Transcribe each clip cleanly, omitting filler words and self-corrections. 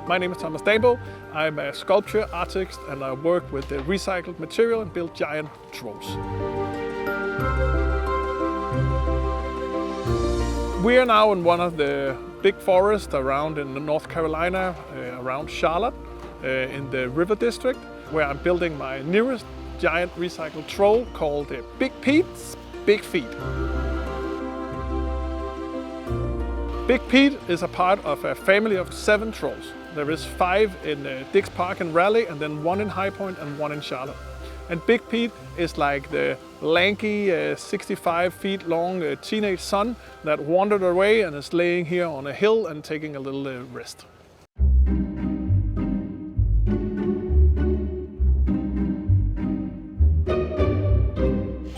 My name is Dambo. I'm a sculpture artist and I work with the recycled material and build giant trolls. We are now in one of the big forests around in North Carolina, around Charlotte, in the River District, where I'm building my newest giant recycled troll called Big Pete's Big Feet. Big Pete is a part of a family of 7 trolls. There is 5 in Dix Park and Raleigh, and then 1 in High Point and 1 in Charlotte. And Big Pete is like the lanky, 65 feet long teenage son that wandered away and is laying here on a hill and taking a little rest.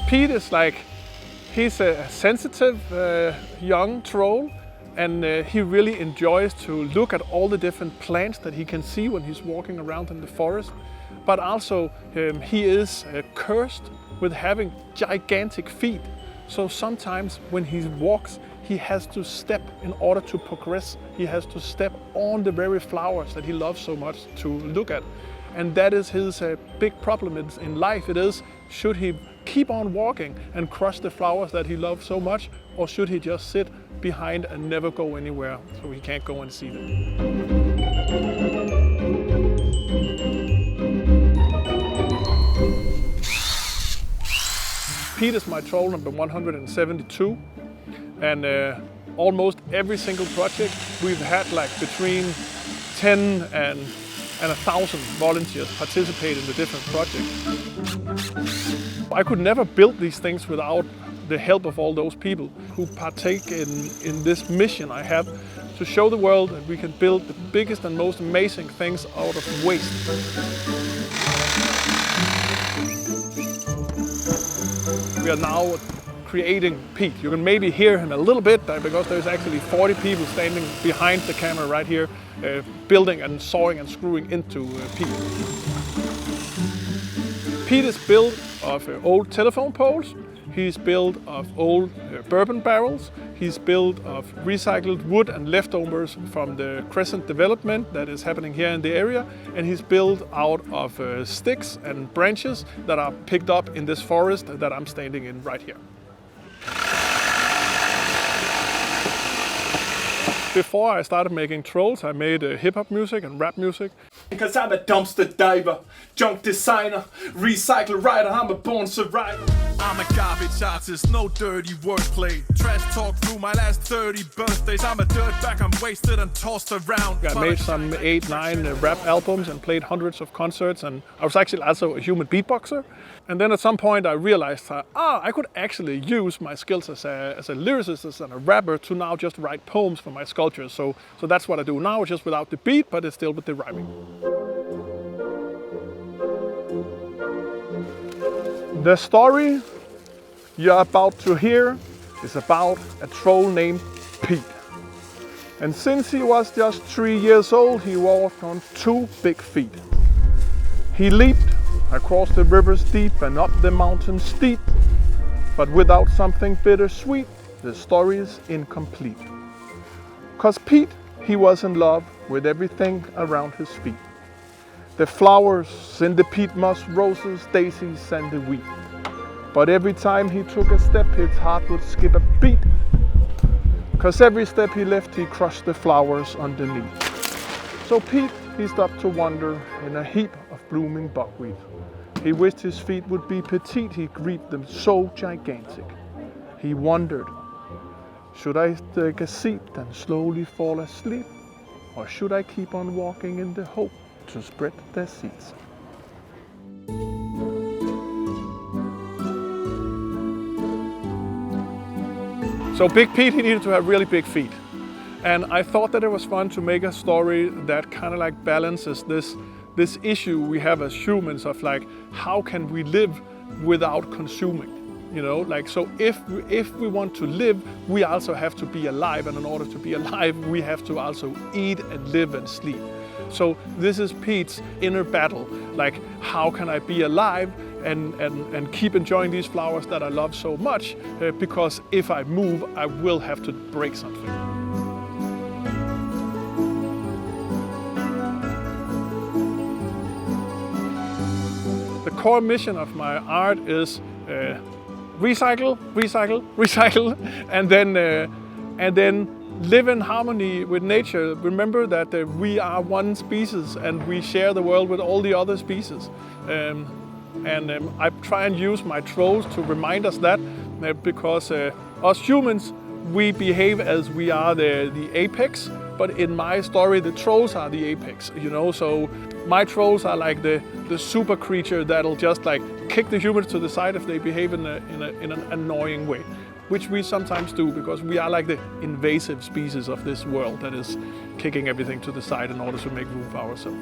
Pete is like, he's a sensitive young troll, and he really enjoys to look at all the different plants that he can see when he's walking around in the forest. But also he is cursed with having gigantic feet. So sometimes when he walks, he has to step in order to progress. He has to step on the very flowers that he loves so much to look at. And that is his big problem in life. It is, should he keep on walking and crush the flowers that he loves so much, or should he just sit behind and never go anywhere so he can't go and see them? Pete is my troll number 172, and almost every single project we've had like between 10 and 1,000 volunteers participate in the different projects. I could never build these things without the help of all those people who partake in this mission I have to show the world that we can build the biggest and most amazing things out of waste. We are now creating Pete. You can maybe hear him a little bit because there's actually 40 people standing behind the camera right here, building and sawing and screwing into Pete. Pete is built of old telephone poles. He's built of old bourbon barrels. He's built of recycled wood and leftovers from the Crescent development that is happening here in the area. And he's built out of sticks and branches that are picked up in this forest that I'm standing in right here. Before I started making trolls, I made hip-hop music and rap music. Because I'm a dumpster diver, junk designer, recycle writer, I'm a born survivor. I'm a garbage artist, no dirty wordplay. Trash talk through my last 30 birthdays. I'm a dirtbag, I'm wasted and tossed around. I made some 8, 9 rap albums and played hundreds of concerts, and I was actually also a human beatboxer. And then at some point I realized I could actually use my skills as a lyricist and a rapper to now just write poems for my sculptures. So that's what I do now, just without the beat, but it's still with the rhyming. The story you're about to hear is about a troll named Pete. And since he was just 3 years old, he walked on 2 big feet. He leaped across the rivers deep and up the mountains steep. But without something bittersweet, the story is incomplete. 'Cause Pete, he was in love with everything around his feet. The flowers in the peat moss, roses, daisies and the wheat. But every time he took a step, his heart would skip a beat. 'Cause every step he left, he crushed the flowers underneath. So Pete, he stopped to wonder in a heap of blooming buckwheat. He wished his feet would be petite, he grieved them so gigantic. He wondered, should I take a seat and slowly fall asleep? Or should I keep on walking in the hope to spread their seeds? So Big Pete, he needed to have really big feet. And I thought that it was fun to make a story that kind of like balances this issue we have as humans of like, how can we live without consuming? You know, like, so if we want to live, we also have to be alive. And in order to be alive, we have to also eat and live and sleep. So this is Pete's inner battle. Like, how can I be alive and keep enjoying these flowers that I love so much? Because if I move, I will have to break something. core mission of my art is recycle, recycle, recycle, and then live in harmony with nature. Remember that we are one species and we share the world with all the other species. I try and use my trolls to remind us that, because us humans, we behave as we are the apex, but in my story the trolls are the apex, you know. So my trolls are like the super creature that'll just like kick the humans to the side if they behave in an annoying way, which we sometimes do because we are like the invasive species of this world that is kicking everything to the side in order to make room for ourselves.